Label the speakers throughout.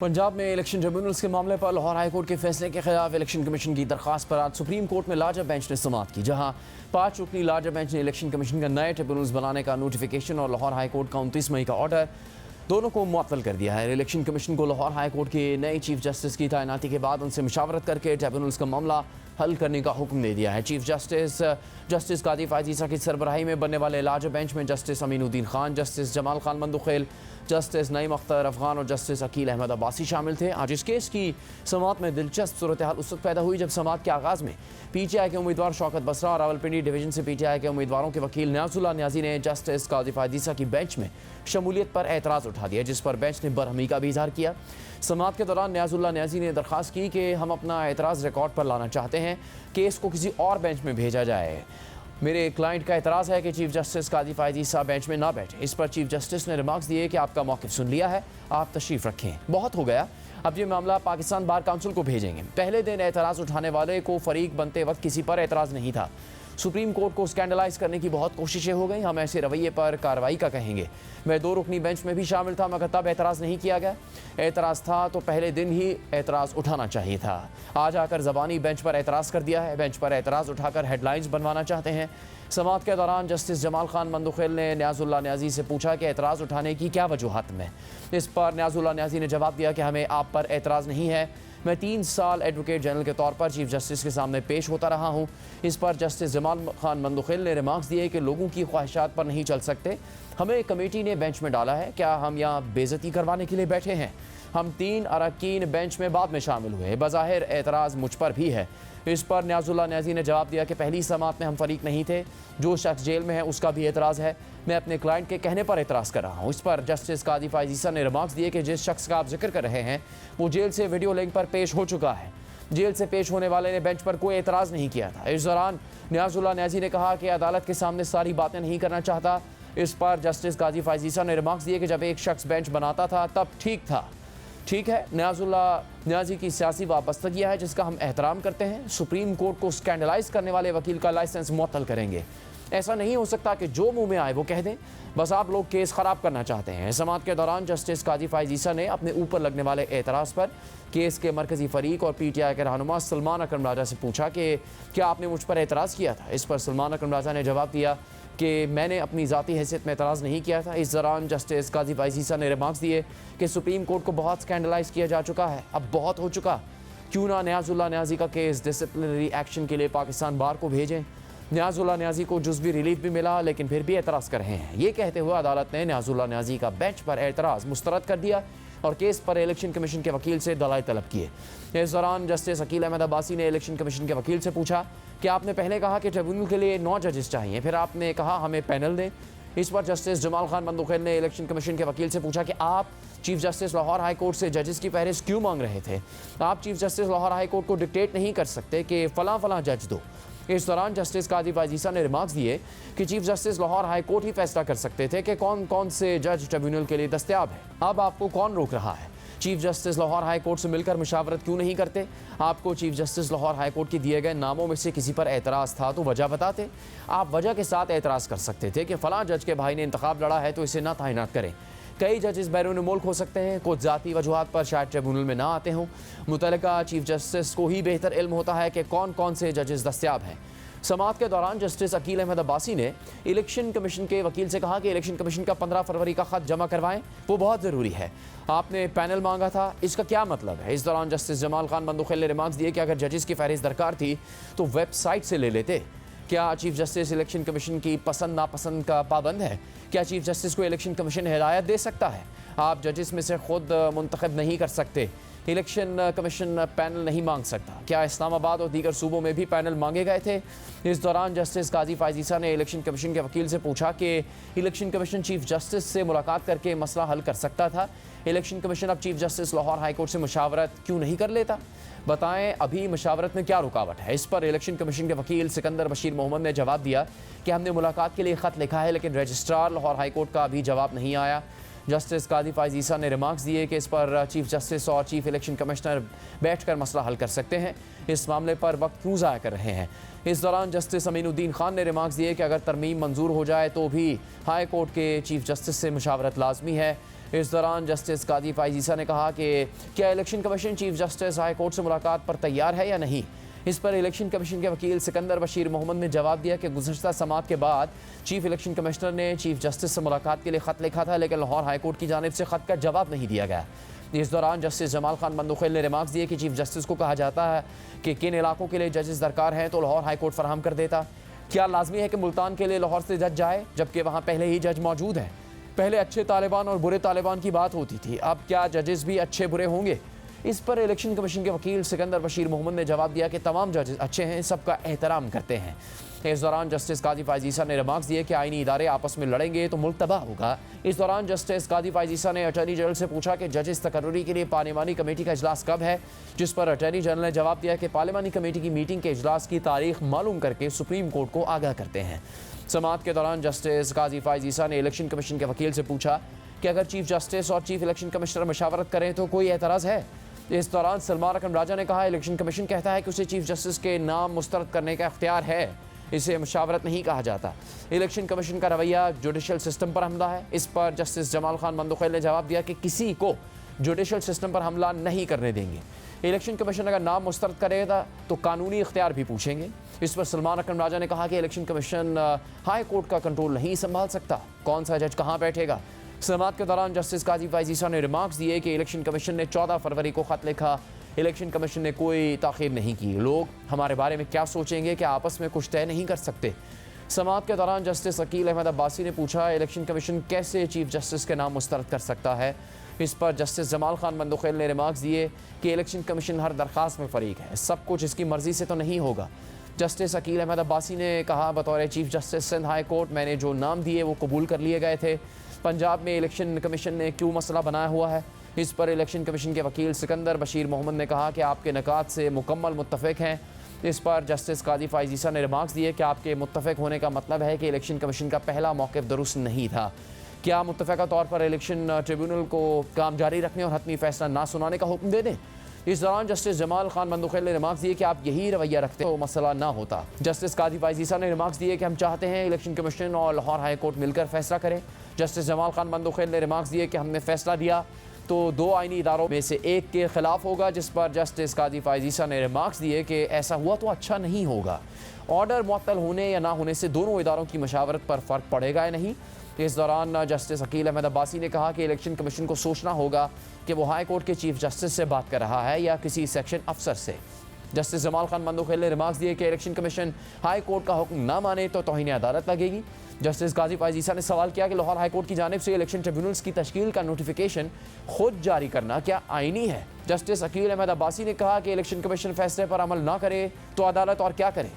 Speaker 1: पंजाब में election tribunals के मामले पर लाहौर हाई कोर्ट के फैसले के खिलाफ इलेक्शन कमीशन की दरख्वास्त पर आज सुप्रीम कोर्ट में लार्जर बेंच ने समाअत की, जहां 5 रुकनी लार्जर बेंच ने इलेक्शन कमीशन का नए ट्रिब्यूनल्स बनाने का नोटिफिकेशन और लाहौर हाई कोर्ट का 29 मई का ऑर्डर दोनों को मुअत्तल कर दिया है। इलेक्शन कमीशन को लाहौर हाई कोर्ट के नए चीफ जस्टिस की तैनाती के बाद उनसे मुशावरत करके ट्रिब्यूनल्स का मामला हल करने का हुक्म दे दिया है। चीफ जस्टिस कादी फायज ईसा की सरबराही में बनने वाले लार्जर बेंच में justice Aminuddin Khan, justice Jamal Khan Mandokhail, justice Naeem Akhtar Afghan और जस्टिस अकील अहमद अब्बासी शामिल थे। आज इस केस की समाअत में दिलचस्प सूरत हाल उस वक्त पैदा हुई जब समाअत के आगाज़ में PTI के उम्मीदवार शौकत बसरा और रावलपिंडी डिवीजन से PTI के उम्मीदवारों के वकील न्याजुल्लाह न्याजी ने जस्टिस कादी फायज ईसा की बेंच में शमूलियत पर एतराज़ उठा दिया, जिस पर बेंच ने बरहमी का भी इजहार किया। समाअत के दौरान न्याजुल्लाह न्याजी ने दरख्वास्त की कि हम अपना एतराज़ रिकॉर्ड पर लाना चाहते हैं, केस को किसी और बेंच में भेजा जाए। मेरे क्लाइंट का एतराज़ है कि चीफ जस्टिस कादी फायज ईसा बेंच में ना बैठे। इस पर चीफ जस्टिस ने रिमार्क्स दिए कि आपका मौक़िफ़ सुन लिया है, आप तशरीफ़ रखें, बहुत हो गया, अब ये मामला पाकिस्तान बार काउंसिल को भेजेंगे। पहले दिन एतराज़ उठाने वाले को फ़रीक बनते वक्त किसी पर एतराज़ नहीं था। सुप्रीम कोर्ट को स्कैंडलाइज करने की बहुत कोशिशें हो गई, हम ऐसे रवैये पर कार्रवाई का कहेंगे। मैं 2 रुकनी बेंच में भी शामिल था, मगर तब एतराज़ नहीं किया गया। एतराज़ था तो पहले दिन ही एतराज़ उठाना चाहिए था। आज आकर ज़बानी बेंच पर एतराज़ कर दिया है। बेंच पर एतराज़ उठाकर हेडलाइंस बनवाना चाहते हैं। समाअत के दौरान जस्टिस जमाल खान मंदुखेल ने न्याजुल्लाह न्याजी से पूछा कि एतराज़ उठाने की क्या वजूहत में। इस पर न्याजुल्लाह न्याजी ने जवाब दिया कि हमें आप पर एतराज़ नहीं है, मैं 3 साल एडवोकेट जनरल के तौर पर चीफ जस्टिस के सामने पेश होता रहा हूँ। इस पर जस्टिस जमाल खान मंदुखेल ने रिमार्क्स दिए कि लोगों की ख्वाहिशात पर नहीं चल सकते, हमें कमेटी ने बेंच में डाला है, क्या हम यहाँ बेइज्जती करवाने के लिए बैठे हैं? हम 3 अरकान बेंच में बाद में शामिल हुए, बज़ाहिर एतराज़ मुझ पर भी है। इस पर न्याजुल्लाह न्याजी ने जवाब दिया कि पहली समाअत में हम फरीक नहीं थे, जो शख्स जेल में है उसका भी एतराज़ है, मैं अपने क्लाइंट के कहने पर एतराज़ कर रहा हूँ। इस पर जस्टिस कादी फायज ईसा ने रिमार्क्स दिए कि जिस शख्स का आप जिक्र कर रहे हैं वो जेल से वीडियो लिंक पर पेश हो चुका है। जेल से पेश होने वाले ने बेंच पर कोई एतराज़ नहीं किया था। इस दौरान न्याजुल्लाह न्याजी ने कहा कि अदालत के सामने सारी बातें नहीं करना चाहता। इस पर जस्टिस कादी फायज ईसा ने रिमार्क्स दिए कि जब एक शख्स बेंच बनाता था तब ठीक था। ठीक है, न्याजुल्लाह न्याजी की सियासी वाबस्तगियाँ है जिसका हम एहतराम करते हैं। सुप्रीम कोर्ट को स्कैंडलाइज करने वाले वकील का लाइसेंस मुअत्तल करेंगे। ऐसा नहीं हो सकता कि जो मुंह में आए वो कह दें, बस आप लोग केस ख़राब करना चाहते हैं। समाअत के दौरान जस्टिस कादी फायज ईसा ने अपने ऊपर लगने वाले एतराज़ पर केस के मरकज़ी फ़रीक और PTI के रहनुमा सलमान अकरम राजा से पूछा कि क्या आपने मुझ पर एतराज़ किया था। इस पर सलमान अकरम राजा ने जवाब दिया कि मैंने अपनी ज़ाती हैसियत में एतराज़ नहीं किया था। इस दौरान जस्टिस कादी फायज ईसा ने रिमार्क्स दिए कि सुप्रीम कोर्ट को बहुत स्कैंडलाइज किया जा चुका है, अब बहुत हो चुका, क्यों ना न्याजुल्लाह न्याजी का केस डिसिप्लिनरी एक्शन के लिए पाकिस्तान बार को भेजें। न्याजुल्लाह न्याजी को जुज़वी रिलीफ भी मिला, लेकिन फिर भी एतराज़ कर रहे हैं। ये कहते हुए अदालत ने न्याजुल्लाह न्याजी का बेंच पर एतराज़ मुस्तरद कर दिया और केस पर इलेक्शन कमीशन के वकील से दलाइल तलब किए। इस दौरान जस्टिस अकील अहमद अब्बासी ने इलेक्शन कमीशन के वकील से पूछा कि आपने पहले कहा कि ट्रिब्यूनल के लिए 9 जजेस चाहिए, फिर आपने कहा हमें पैनल दें। इस पर जस्टिस जमाल खान मंदुखेल ने इलेक्शन कमीशन के वकील से पूछा कि आप chief justice Lahore high court से जजेस की फहरिस्त क्यों मांग रहे थे? आप chief justice Lahore high court को डिक्टेट नहीं कर सकते कि फ़लाँ फ़लाँ जज दो। इस दौरान जस्टिस कादी फायज ईसा ने रिमार्क्स दिए कि chief justice Lahore high court ही फैसला कर सकते थे कि कौन कौन से जज ट्रिब्यूनल के लिए दस्तयाब है, अब आपको कौन रोक रहा है? Chief justice Lahore high court से मिलकर मुशावरत क्यों नहीं करते? आपको chief justice Lahore high court के दिए गए नामों में से किसी पर एतराज़ था तो वजह बताते। आप वजह के साथ एतराज़ कर सकते थे कि फ़लाँ जज के भाई ने इंतखाब लड़ा है तो इसे ना तैनात करें। कई जजेस बैरून मुल्क हो सकते हैं, कुछ ज़ाती वजूहात पर शायद ट्रिब्यूनल में ना आते हों। मुतल्लिका चीफ जस्टिस को ही बेहतर इल्म होता है कि कौन कौन से जजेस दस्तयाब हैं। समाअत के दौरान जस्टिस अकील अहमद अब्बासी ने इलेक्शन कमीशन के वकील से कहा कि इलेक्शन कमीशन का 15 फरवरी का ख़त जमा करवाएं, वो बहुत ज़रूरी है। आपने पैनल मांगा था, इसका क्या मतलब है? इस दौरान जस्टिस जमाल खान मंदुखेल ने रिमार्क्स दिए कि अगर जजेस की फहरिस्त दरकार थी तो वेबसाइट से ले लेते। क्या चीफ जस्टिस इलेक्शन कमीशन की पसंद नापसंद का पाबंद है? क्या चीफ जस्टिस को इलेक्शन कमीशन हिदायत दे सकता है? आप जजेस में से खुद मुंतखब नहीं कर सकते, इलेक्शन कमीशन पैनल नहीं मांग सकता। क्या इस्लामाबाद और दीगर सूबों में भी पैनल मांगे गए थे? इस दौरान जस्टिस कादी फायज ईसा ने इलेक्शन कमीशन के वकील से पूछा कि इलेक्शन कमीशन चीफ जस्टिस से मुलाकात करके मसला हल कर सकता था, इलेक्शन कमीशन अब chief justice Lahore high court से मुशावरत क्यों नहीं कर लेता? बताएं अभी मशावरत में क्या रुकावट है? इस पर इलेक्शन कमीशन के वकील सिकंदर बशीर मोहम्मद ने जवाब दिया कि हमने मुलाकात के लिए ख़त लिखा है, लेकिन रजिस्ट्रार लाहौर हाई कोर्ट का अभी जवाब नहीं आया। जस्टिस कादी फायज ईसा ने रिमार्क्स दिए कि इस पर चीफ जस्टिस और चीफ इलेक्शन कमिश्नर बैठकर मसला हल कर सकते हैं, इस मामले पर वक्त क्यों ज़ाया कर रहे हैं। इस दौरान जस्टिस अमीनुद्दीन खान ने रिमार्क्स दिए कि अगर तरमीम मंजूर हो जाए तो भी हाई कोर्ट के चीफ जस्टिस से मुशावरत लाजमी है। इस दौरान जस्टिस कादी फाइजीसा ने कहा कि क्या election commission chief justice high court से मुलाकात पर तैयार है या नहीं। इस पर इलेक्शन कमीशन के वकील सिकंदर बशीर मोहम्मद ने जवाब दिया कि गुज़श्ता समात के बाद चीफ इलेक्शन कमिश्नर ने चीफ जस्टिस से मुलाकात के लिए ख़त लिखा था, लेकिन लाहौर हाई कोर्ट की जानिब से ख़त का जवाब नहीं दिया गया। इस दौरान जस्टिस जमाल खान बंदुखेल ने रिमार्क्स दिए कि चीफ जस्टिस को कहा जाता है कि किन इलाकों के लिए जजेस दरकार हैं तो लाहौर हाई कोर्ट फराहम कर देता। क्या लाजमी है कि मुल्तान के लिए लाहौर से जज जाए जबकि वहाँ पहले ही जज मौजूद हैं। पहले अच्छे तालिबान और बुरे तालिबान की बात होती थी, अब क्या जजेस भी अच्छे बुरे होंगे। इस पर इलेक्शन कमीशन के वकील सिकंदर बशीर मोहम्मद ने जवाब दिया कि तमाम जजेस अच्छे हैं, सबका एहतराम करते हैं। इस दौरान जस्टिस कादी फाइजीसा ने रिमार्क्स दिए कि आईनी इदारे आपस में लड़ेंगे तो मुल्क तबाह होगा। इस दौरान जस्टिस कादी फाइजीसा ने अटॉर्नी जनरल से पूछा कि जजेस तकर्रुरी के लिए पार्लिमानी कमेटी का इजलास कब है, जिस पर अटॉर्नी जनरल ने जवाब दिया कि पार्लिमानी कमेटी की मीटिंग के इजलास की तारीख मालूम करके सुप्रीम कोर्ट को आगाह करते हैं। समाअत के दौरान जस्टिस कादी फाइजीसा ने इलेक्शन कमीशन के वकील से पूछा कि अगर चीफ जस्टिस और चीफ इलेक्शन कमिश्नर मशावरत करें तो कोई एतराज़ है। इस दौरान सलमान अकरम राजा ने कहा इलेक्शन कमीशन कहता है कि उसे चीफ जस्टिस के नाम मुस्तरद करने का इख्तियार है, इसे मशावरत नहीं कहा जाता। इलेक्शन कमीशन का रवैया जुडिशल सिस्टम पर हमला है। इस पर जस्टिस जमाल खान बंदुखेल ने जवाब दिया कि किसी को जुडिशल सिस्टम पर हमला नहीं करने देंगे। इलेक्शन कमीशन अगर नाम मुस्तरद करेगा तो कानूनी इख्तियार भी पूछेंगे। इस पर सलमान अकरम राजा ने कहा कि इलेक्शन कमीशन हाई कोर्ट का कंट्रोल नहीं संभाल सकता, कौन सा जज कहाँ बैठेगा। समाअत के दौरान जस्टिस कादी फाइजीसा ने रिमार्क्स दिए कि इलेक्शन कमीशन ने 14 फरवरी को ख़त लिखा, इलेक्शन कमीशन ने कोई ताख़ीर नहीं की। लोग हमारे बारे में क्या सोचेंगे कि आपस में कुछ तय नहीं कर सकते। समाअत के दौरान जस्टिस अकील अहमद अब्बासी ने पूछा इलेक्शन कमीशन कैसे चीफ जस्टिस के नाम मुस्तरद कर सकता है। इस पर जस्टिस जमाल खान बंदुखेल ने रिमार्क्स दिए कि इलेक्शन कमीशन हर दरख्वास्त में फ़रीक है, सब कुछ इसकी मर्ज़ी से तो नहीं होगा। जस्टिस अकील अहमद अब्बासी ने कहा बतौर chief justice Sindh high court मैंने जो नाम दिए वो कबूल कर लिए गए थे। पंजाब में इलेक्शन कमीशन ने क्यों मसला बनाया हुआ है। इस पर इलेक्शन कमीशन के वकील सिकंदर बशीर मोहम्मद ने कहा कि आपके नकात से मुकम्मल मुत्तफ़िक हैं। इस पर जस्टिस कादी फाइजीसा ने रिमार्क्स दिए कि आपके मुत्तफ़िक होने का मतलब है कि इलेक्शन कमीशन का पहला मौक़िफ़ दुरुस्त नहीं था। क्या मुत्तफ़िक़ा तौर पर इलेक्शन ट्रिब्यूनल को काम जारी रखने और हतमी फ़ैसला ना सुनाने का हुक्म दे दें। इस दौरान जस्टिस जमाल खान बंदुखेल ने रिमार्क्स दिए कि आप यही रवैया रखते तो मसला ना होता। जस्टिस कादी फाइजीसा ने रिमार्क्स दिए कि हम चाहते हैं इलेक्शन कमीशन और लाहौर हाई कोर्ट मिलकर फैसला करें। जस्टिस जमाल खान बंदुखेल ने रिमार्क्स दिए कि हमने फैसला दिया तो 2 आईनी इदारों में से एक के खिलाफ होगा, जिस पर जस्टिस कादी फाइजीसा ने रिमार्क्स दिए कि ऐसा हुआ तो अच्छा नहीं होगा। ऑर्डर मुअत्तल होने या ना होने से दोनों इदारों की मशावरत पर फ़र्क पड़ेगा या नहीं। इस दौरान जस्टिस अकील अहमद अब्बासी ने कहा कि इलेक्शन कमीशन को सोचना होगा कि वो हाई कोर्ट के चीफ जस्टिस से बात कर रहा है या किसी सेक्शन अफसर से। जस्टिस जमाल खान बंदुखेल ने रिमार्क्स दिए कि इलेक्शन कमीशन हाई कोर्ट का हुक्म ना माने तो तौहीन अदालत लगेगी। जस्टिस कादी फाइजीसा ने सवाल किया कि लाहौर हाई कोर्ट की जानिब से इलेक्शन ट्रिब्यूनल्स की तश्कील का नोटिफिकेशन खुद जारी करना क्या आईनी है। जस्टिस अकील अहमद अब्बासी ने कहा कि इलेक्शन कमीशन फैसले पर अमल ना करे तो अदालत और क्या करे।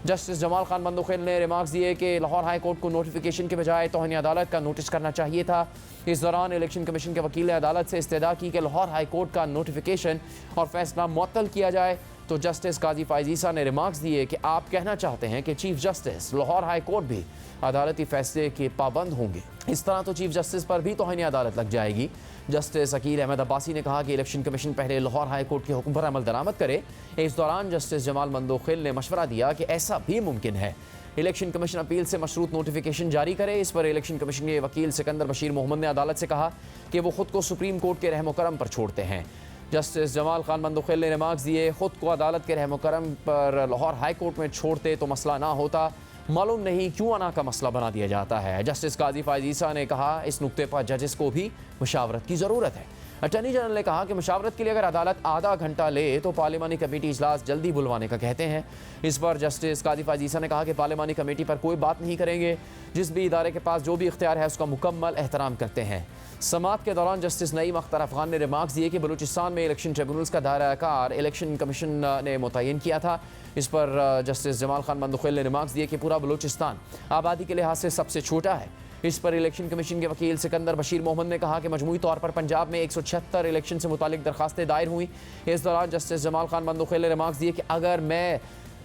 Speaker 1: जस्टिस जमाल खान बंदुखेल ने रिमार्क्स दिए कि लाहौर हाई कोर्ट को नोटिफिकेशन के बजाय तौहीन अदालत का नोटिस करना चाहिए था। इस दौरान इलेक्शन कमीशन के वकील ने अदालत से इस्तदा की कि लाहौर हाई कोर्ट का नोटिफिकेशन और फैसला मुअत्तल किया जाए। तो जस्टिस कादी फाइजीसा ने रिमार्क्स दिए कि आप कहना चाहते हैं कि chief justice Lahore high court भी अदालती फैसले के पाबंद होंगे, इस तरह तो चीफ जस्टिस पर भी तौहीन अदालत लग जाएगी। जस्टिस अकील अहमद अब्बासी ने कहा कि इलेक्शन कमीशन पहले लाहौर हाई कोर्ट के हुक्म पर अमल दरामद करे। इस दौरान जस्टिस जमाल बंदुखेल ने मशवरा दिया कि ऐसा भी मुमकिन है इलेक्शन कमीशन अपील से मशरूत नोटिफिकेशन जारी करे। इस पर इलेक्शन कमीशन के वकील सिकंदर बशीर मोहम्मद ने अदालत से कहा कि वो खुद को सुप्रीम कोर्ट के रहम करम पर छोड़ते हैं। जस्टिस जमाल खान बंदुखेल ने रिमार्क्स दिए खुद को अदालत के रहम करम पर लाहौर हाई कोर्ट में छोड़ते तो मसला ना होता, मालूम नहीं क्यों अना का मसला बना दिया जाता है। जस्टिस कादी फाइजीसा ने कहा इस नुक्ते पर जजेस को भी मशावरत की ज़रूरत है। अटॉर्नी जनरल ने कहा कि मशावरत के लिए अगर अदालत आधा घंटा ले तो पार्लिमानी कमेटी इजलास जल्दी बुलवाने का कहते हैं। इस पर जस्टिस कादी फाइजीसा ने कहा कि पार्लिमानी कमेटी पर कोई बात नहीं करेंगे, जिस भी इदारे के पास जो भी इख्तियार है उसका मुकम्मल एहतराम करते हैं। समाअत के दौरान जस्टिस नईम अख्तर अफगान ने रिमार्क्स दिए कि बलूचिस्तान में इलेक्शन ट्रिब्यूनल्स का दायरा कार इलेक्शन कमीशन ने मुतय्यन किया था। इस पर जस्टिस जमाल खान बंदुखेल ने रिमार्क्स दिए कि पूरा बलूचिस्तान आबादी के लिहाज से सबसे छोटा है। इस पर इलेक्शन कमीशन के वकील सिकंदर बशीर मोहम्मद ने कहा कि मजमूई तौर पर पंजाब में 176 इलेक्शन से मुतालिक दरखास्तें दायर हुई। इस दौरान जस्टिस जमाल खान बंदुखेल ने रिमार्क्स दिए कि अगर मैं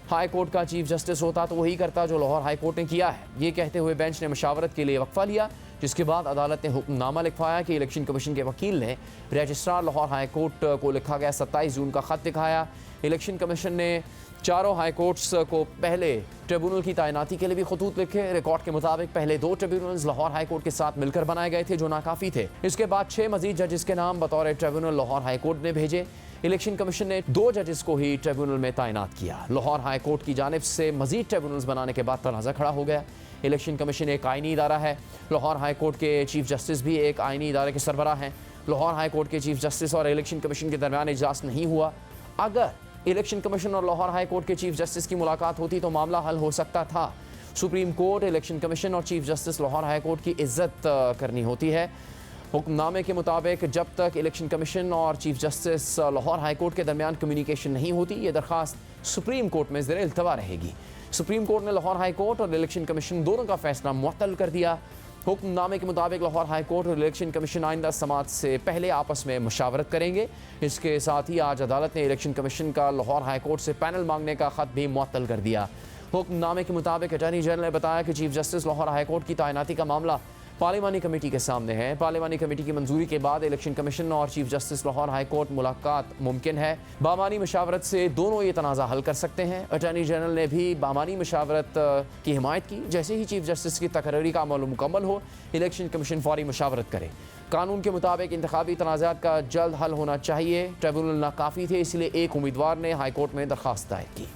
Speaker 1: हाई कोर्ट का चीफ जस्टिस होता तो वही करता जो लाहौर हाई कोर्ट ने किया है। ये कहते हुए बेंच ने मशावरत के लिए वक्फा लिया, जिसके बाद अदालत ने हुक्मनामा लिखवाया कि इलेक्शन कमीशन के वकील ने रजिस्ट्रार लाहौर हाई कोर्ट को लिखा गया 27 जून का खत दिखाया। इलेक्शन कमीशन ने चारों हाई कोर्ट्स को पहले ट्रिब्यूनल की तैनाती के लिए भी खतूत लिखे। रिकॉर्ड के मुताबिक पहले 2 ट्रिब्यूनल्स लाहौर हाई कोर्ट के साथ मिलकर बनाए गए थे जो नाकाफी थे। इसके बाद 6 मजीद जजेस के नाम बतौर ट्रिब्यूनल लाहौर हाई कोर्ट ने भेजे। इलेक्शन कमीशन ने 2 जजेस को ही ट्रिब्यूनल में तैनात किया। लाहौर हाई कोर्ट की जानिब से मजीद ट्रिब्यूनल्स बनाने के बाद तनाज़ा खड़ा हो गया। इलेक्शन कमीशन एक आइनी इदारा है। लाहौर हाई कोर्ट के चीफ जस्टिस भी एक आइनी इदारे के सरबराह हैं। लाहौर हाई कोर्ट के चीफ जस्टिस और इलेक्शन कमीशन के दरमियान इजलास नहीं हुआ। अगर इलेक्शन कमीशन और लाहौर हाई कोर्ट के चीफ जस्टिस की मुलाकात होती तो मामला हल हो सकता था। सुप्रीम कोर्ट, इलेक्शन कमीशन और chief justice Lahore high court की इज्जत करनी होती है। हुक्मनामे के मुताबिक जब तक इलेक्शन कमीशन और chief justice Lahore high court के दरमियान कम्युनिकेशन नहीं होती, ये दरख्वास्त सुप्रीम कोर्ट में ज़ेर इल्तवा रहेगी। सुप्रीम कोर्ट ने लाहौर हाई कोर्ट और इलेक्शन कमीशन दोनों का फैसला मुअत्तल कर दिया। हुक्मनामे के मुताबिक लाहौर हाई कोर्ट और इलेक्शन कमीशन आइंदा समाअत से पहले आपस में मुशावरत करेंगे। इसके साथ ही आज अदालत ने इलेक्शन कमीशन का लाहौर हाई कोर्ट से पैनल मांगने का खत भी मुअत्तल कर दिया। हुक्मनामे के मुताबिक अटॉर्नी जनरल ने बताया कि chief justice Lahore high court की तैनाती का मामला पार्लिमानी कमेटी के सामने है। पार्लिमानी कमेटी की मंजूरी के बाद इलेक्शन कमीशन और chief justice Lahore high court मुलाकात मुमकिन है। बामानी मशावरत से दोनों ये तनाज़ा हल कर सकते हैं। अटॉर्नी जनरल ने भी बामानी मशावरत की हिमायत की। जैसे ही चीफ जस्टिस की तकरीरी का अमल मुकम्मल हो, इलेक्शन कमीशन फौरी मशावरत करे। कानून के मुताबिक इंतखाबी तनाज़ात का जल्द हल होना चाहिए। ट्रिब्यूनल नाकाफ़ी थे, इसलिए एक उम्मीदवार ने हाई कोर्ट में दरख्वास्त दायर की।